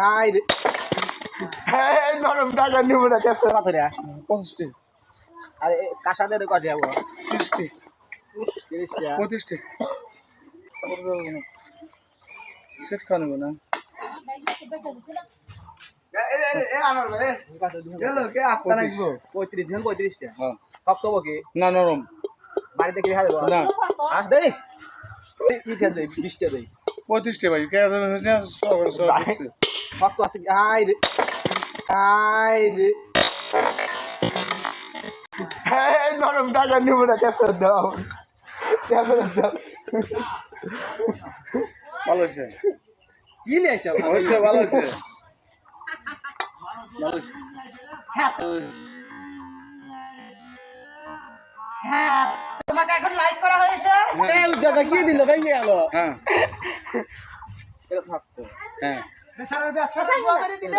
high রে নরম টাকা নিব না ট্যাপের মাথায় 25 আর কাঁসা দিয়ে কটে যাবো 30 30 টাকা 35 সেট খাওয়ানো না পঁয়ত্রিশ 35 টাকা হ্যাঁ সব তো কি না নরম বাড়িতে কি খাওয়া দেবো না দেই কি খেয়ে দেই 20 টাকা দেই 35 ভাই কে আছে শক্ত আছে হাই রে নরম টাকা নিব না ট্যাপের দাও ভালো আছে কি নিয়ে আসছো ওইটা ভালো আছে ভালো আছে তোমাকে এখন লাইক করা হয়েছে এই জায়গা কি দিল ভেঙে গেল হ্যাঁ এটা থাকতো হ্যাঁ বেচারা ব্যবসা করে দিলে